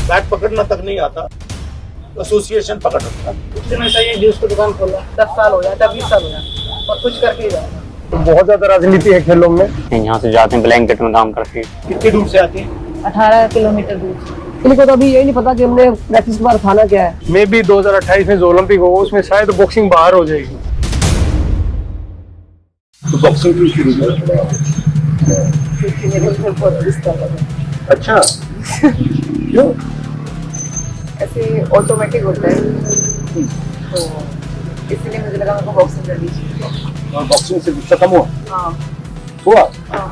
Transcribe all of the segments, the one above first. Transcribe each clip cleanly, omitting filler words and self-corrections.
Bat पकड़ना तक नहीं आता, एसोसिएशन पकड़ रखता। कुछ दिन ऐसा ही जूस की दुकान खोला, 10 साल हो जाता, 20 साल हो जाता और कुछ करके ही जाता। तो बहुत ज्यादा राजनीति है खेलों में। यहाँ से जाते हैं ब्लैंकेट में काम करके। कितनी दूर से आती है? 18 किलोमीटर दूर। इनको तो अभी यही नहीं पता कि हमने प्रैक्टिस के बाद खाना क्या है। मे भी 2028 में जो ओलंपिक होगा उसमें शायद बॉक्सिंग बाहर हो जाएगी। तो बॉक्सिंग क्यों शुरू किया? अच्छा, क्यों? ऐसे ऑटोमेटिक होता है तो इसीलिए मुझे लगा मैं बॉक्सिंग कर लीजिए। और बॉक्सिंग से गुस्सा कम हुआ? हाँ हुआ? हाँ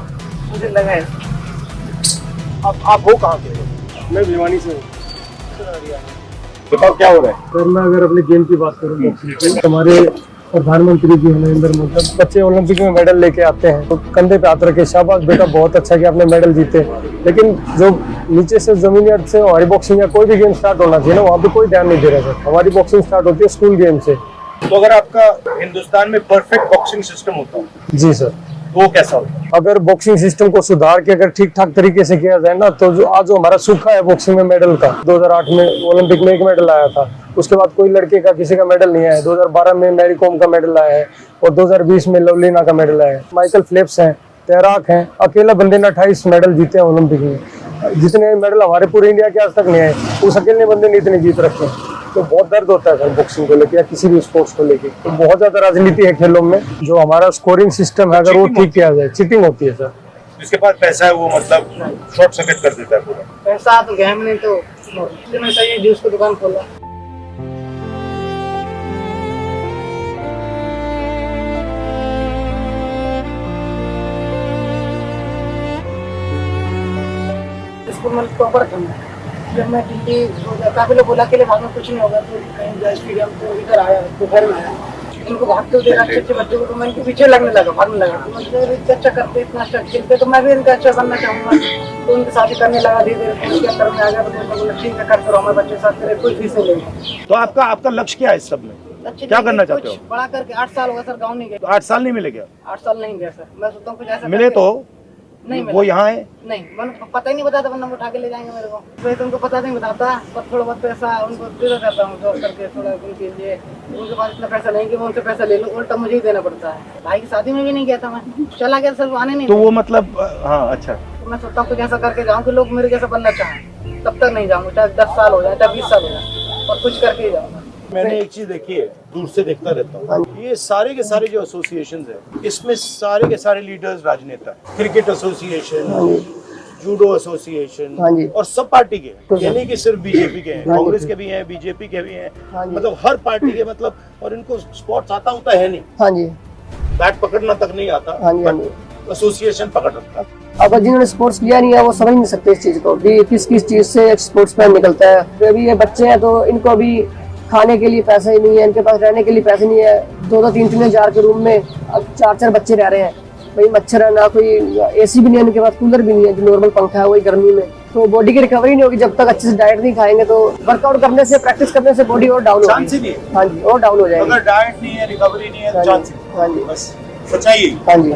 मुझे लगा है। अब आप हो कहाँ के? मैं भिवानी से हूँ। बताओ क्या हो रहा है? सर मैं अगर अपने गेम की बात करूँ बॉक्सिंग की, हमारे प्रधानमंत्री जी नरेंद्र मोदी बच्चे ओलंपिक में मेडल लेके आते हैं तो कंधे पे हाथ रखे शाबाश बेटा बहुत अच्छा कि आपने मेडल जीते। लेकिन जो नीचे से जमीनी अर्थ से हमारी बॉक्सिंग या कोई भी गेम स्टार्ट होना चाहिए ना, वहाँ पे कोई ध्यान नहीं दे रहा सर। हमारी बॉक्सिंग स्टार्ट होती है स्कूल गेम से। तो अगर आपका हिंदुस्तान में परफेक्ट बॉक्सिंग सिस्टम होता जी सर। तो वो कैसा होता? अगर बॉक्सिंग सिस्टम को सुधार के अगर ठीक ठाक तरीके से किया जाए ना, तो जो आज जो हमारा सूखा है बॉक्सिंग में मेडल का, 2008 में ओलंपिक में 1 मेडल आया था, उसके बाद कोई लड़के का किसी का मेडल नहीं आया। 2012 में मैरी कॉम का मेडल आया है और 2020 में लवलीना का मेडल आया है। माइकल फेल्प्स हैं, तैराक हैं, अकेला बंदे ने 28 मेडल जीते हैं ओलंपिक में। जितने मेडल हमारे पूरे इंडिया के आज तक नहीं आए, उस अकेले बंदे ने इतने जीत रखे हैं। तो बहुत दर्द होता है सर बॉक्सिंग को लेकर या किसी भी स्पोर्ट्स को लेकर। तो बहुत ज्यादा राजनीति है खेलों में। जो हमारा स्कोरिंग सिस्टम है अगर वो ठीक किया जाए, चीटिंग होती है सर। जिसके पास पैसा है वो मतलब शॉर्ट सर्किट कर देता है पूरा। पैसा तो गया नहीं तो कुछ दिन ऐसा ही जूस की दुकान खोला। स्कूल में टॉपर था मैं। जब मैं दिल्ली काफी लोग बोला के लिए भागना कुछ नहीं होगा तो कहीं जाए स्टेडियम तो इधर आया, दोपहर में आया। इनको भागते हुए देखा अच्छे बच्चों को तो मैं इनके पीछे लगने लगा, भागने लगा। तो मतलब इतना अच्छा करते, इतना अच्छा खेलते तो मैं भी इनका अच्छा बनना चाहूँगा। तो उनके साथ ही करने लगा, धीरे धीरे उसके अंदर में आ गया। तो मैं बोला ठीक है करते रहो, हमारे बच्चे साथ तेरे कोई फीस नहीं लेंगे। तो आपका लक्ष्य क्या है इस सब में? क्या करना चाहते हो? बड़ा करके 8 साल होगा सर, गाँव नहीं गए। तो 8 साल नहीं मिले क्या? 8 साल नहीं गया सर। मैं सोचता हूँ कुछ ऐसा मिले तो नहीं वो यहाँ है? नहीं, मैंने पता ही नहीं बताता, वरना उठा के ले जाएंगे मेरे को। तो उनको पता नहीं बताता, पर थोड़ा बहुत पैसा उनको दे करता हूँ जॉब करके थोड़ा उनके लिए। उनके पास इतना पैसा नहीं कि मैं उनसे पैसा ले लूँ, उल्टा मुझे ही देना पड़ता है। भाई की शादी में भी नहीं गया था मैं, चला गया सर, वो आने नहीं। तो वो मतलब हाँ अच्छा। तो मैं सोचता हूँ कुछ ऐसा करके जाऊँ कि लोग मेरे जैसा बनना चाहें। तब तक नहीं जाऊँगा, चाहे 10 साल हो जाए, चाहे 20 साल हो जाए, और कुछ करके ही जाऊँगा। मैंने एक चीज देखी है, दूर से देखता रहता हूँ, ये सारे के सारे जो एसोसिएशंस है, इसमें सारे के सारे लीडर्स राजनेता है। क्रिकेट एसोसिएशन, जूडो एसोसिएशन और सब पार्टी के, यानी कि सिर्फ बीजेपी के हैं, कांग्रेस के भी हैं, बीजेपी के भी हैं, मतलब हर पार्टी के मतलब। और इनको स्पोर्ट्स आता होता है नहीं। हाँ जी। बैट पकड़ना तक नहीं आता, एसोसिएशन पकड़ रखता है। अब जिन्होंने स्पोर्ट्स किया नहीं है वो समझ नहीं सकते इस चीज को भी, किस किस चीज से एक स्पोर्ट्स मैन निकलता है। अभी ये बच्चे हैं तो इनको अभी खाने के लिए पैसा ही नहीं है, इनके पास रहने के लिए पैसे नहीं है। 2-2, 3-3 हजार के रूम में अब 4-4 बच्चे रह रहे हैं। भाई मच्छर है ना, कोई एसी भी नहीं है इनके पास, कूलर भी नहीं है, जो नॉर्मल पंखा है वही गर्मी में। तो बॉडी की रिकवरी नहीं होगी जब तक अच्छे से डाइट नहीं खाएंगे। तो वर्कआउट करने से, प्रैक्टिस करने से बॉडी और डाउन होगी। हाँ जी, और डाउन हो जाएगी अगर डाइट नहीं है, रिकवरी नहीं है तो चांस ही। हाँ जी, बस सच्चाई। हाँ जी।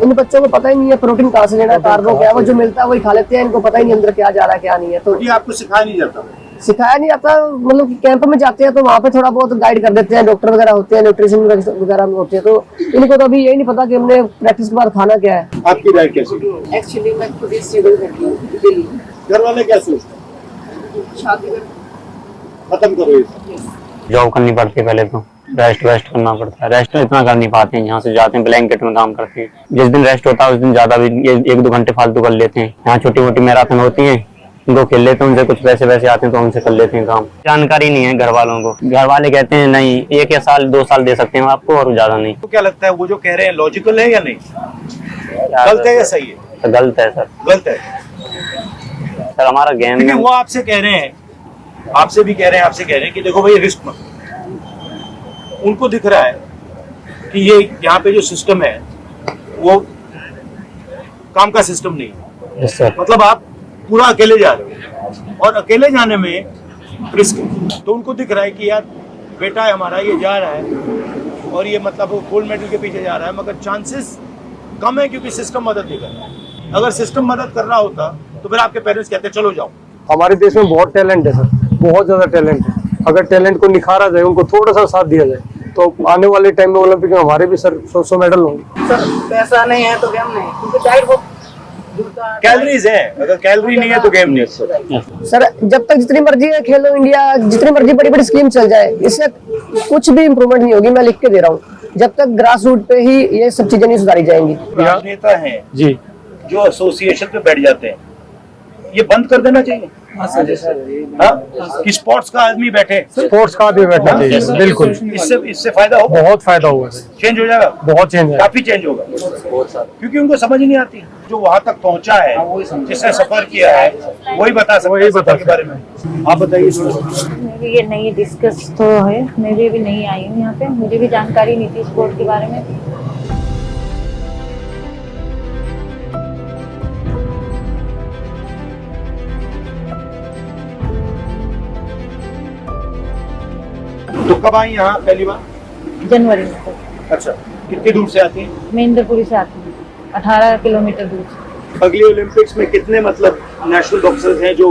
इन बच्चों को पता ही नहीं है प्रोटीन कहाँ से लेना है, कार्बो क्या है, वो जो मिलता है वही खा लेते हैं। इनको पता ही नहीं अंदर क्या जा रहा है क्या नहीं है। तो आपको सिखाया नहीं जाता? सिखाया नहीं जाता, मतलब कि कैंप में जाते हैं तो वहाँ पे थोड़ा बहुत गाइड कर देते हैं, डॉक्टर वगैरह होते हैं, न्यूट्रिशन वगैरह में होते हैं। तो इनको तो अभी यही नहीं पता कि हमने प्रैक्टिस के बाद खाना क्या है। आपकी डाइट कैसी? एक्चुअली मैं खुद ही स्ट्रगल करती हूँ दिल्ली। घर वाले क्या सोचते हैं? शादी खत्म करो ये। जॉब करनी पड़ती है पहले तो, रेस्ट करना पड़ता है। रेस्ट इतना कर नहीं पाते हैं, यहाँ से जाते हैं ब्लैंकेट में काम करते हैं। जिस दिन रेस्ट होता है उस दिन ज्यादा भी 1-2 घंटे फालतू कर लेते हैं। यहाँ छोटी मोटी मैराथन होती है, उनको खेल लेते हैं, उनसे कुछ पैसे वैसे आते हैं तो उनसे कर लेते हैं काम। जानकारी नहीं है घर वालों को, घर वाले कहते हैं नहीं 1 या साल 2 साल दे सकते हैं आपको और ज्यादा नहीं। तो क्या लगता है वो जो कह रहे हैं लॉजिकल है या नहीं? गलत है या सही है? तो गलत है सर, गलत है सर। हमारा गेम में वो आपसे कह रहे हैं, आपसे भी कह रहे हैं, आपसे कह रहे हैं कि देखो भाई रिस्क मत। उनको दिख रहा है कि ये यहाँ पे जो सिस्टम है वो काम का सिस्टम नहीं है। मतलब आप पूरा अकेले जा रहे हो और अकेले जाने में रिस्क है। तो उनको दिख रहा है कि यार बेटा है हमारा, ये जा रहा है और ये मतलब गोल्ड मेडल के पीछे जा रहा है, मगर चांसेस कम है क्योंकि सिस्टम मदद नहीं कर रहा है। अगर सिस्टम मदद कर रहा होता तो फिर आपके पेरेंट्स कहते चलो जाओ। हमारे देश में बहुत टैलेंट है सर, बहुत ज्यादा टैलेंट है। अगर टैलेंट को निखारा जाए, उनको थोड़ा सा साथ दिया जाए, तो आने वाले टाइम में ओलंपिक में हमारे भी सर 100 मेडल होंगे। सर पैसा नहीं है तो गेम नहीं, क्योंकि डाइट बहुत जूता कैलोरीज है, अगर कैलोरी नहीं है तो गेम नहीं है। सर जब तक जितनी मर्जी है खेलो इंडिया, जितनी मर्जी बड़ी बड़ी स्कीम चल जाए, इससे कुछ भी इम्प्रूवमेंट नहीं होगी। मैं लिख के दे रहा हूँ, जब तक ग्रास रूट पे ही ये सब चीजें नहीं सुधारी जाएंगी। राजनेता हैं जी, जो एसोसिएशन पे बैठ जाते हैं, ये बंद कर देना चाहिए। हाँ? कि स्पोर्ट्स का आदमी बैठे, स्पोर्ट्स का भी बैठना चाहिए, बिल्कुल। इससे फायदा होगा, बहुत फायदा होगा सर, चेंज हो जाएगा, बहुत चेंज है। काफी चेंज होगा, क्योंकि उनको समझ ही नहीं आती। जो वहां तक पहुंचा है, जिसने सफर किया है, वही बता सकता है सफर के बारे में। आप बताइए थोड़ा। मेरी ये नहीं डिस्कस तो है, मैं भी अभी नहीं आई हूँ यहाँ पे, मुझे भी जानकारी नहीं थी स्पोर्ट के बारे में। तो कब आई यहाँ पहली बार? जनवरी में तो अच्छा, कितनी दूर से आती हैं? मैं इंद्रपुरी से आती हूँ, 18 किलोमीटर दूर से। अगले ओलंपिक्स में कितने मतलब नेशनल बॉक्सर्स हैं जो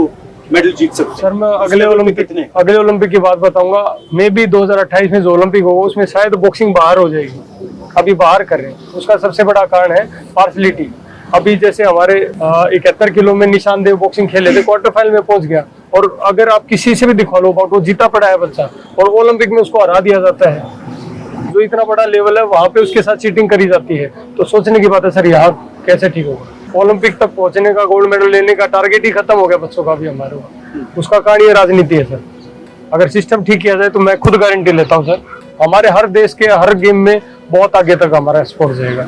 मेडल जीत सकते हैं? सर मैं अगले ओलंपिक की बात बताऊंगा। मे भी 2028 में जो ओलंपिक होगा उसमें शायद बॉक्सिंग बाहर हो जाएगी, अभी बाहर कर रहे हैं। उसका सबसे बड़ा कारण है पार्शलिटी। अभी जैसे हमारे 71 किलो में निशानदेव बॉक्सिंग खेले थे, क्वार्टर फाइनल में पहुंच गया, और अगर आप किसी से भी दिखवा लो बाउट, वो जीता पड़ा है बच्चा, और ओलंपिक में उसको हरा दिया जाता है। जो इतना बड़ा लेवल है वहां पे उसके साथ चीटिंग करी जाती है। तो सोचने की बात है सर, यहाँ कैसे ठीक होगा? ओलंपिक तक पहुंचने का, गोल्ड मेडल लेने का टारगेट ही खत्म हो गया बच्चों का भी हमारे। उसका कारण ये राजनीति है सर। अगर सिस्टम ठीक किया जाए तो मैं खुद गारंटी लेता हूँ सर, हमारे हर देश के हर गेम में बहुत आगे तक हमारा स्पोर्ट जाएगा।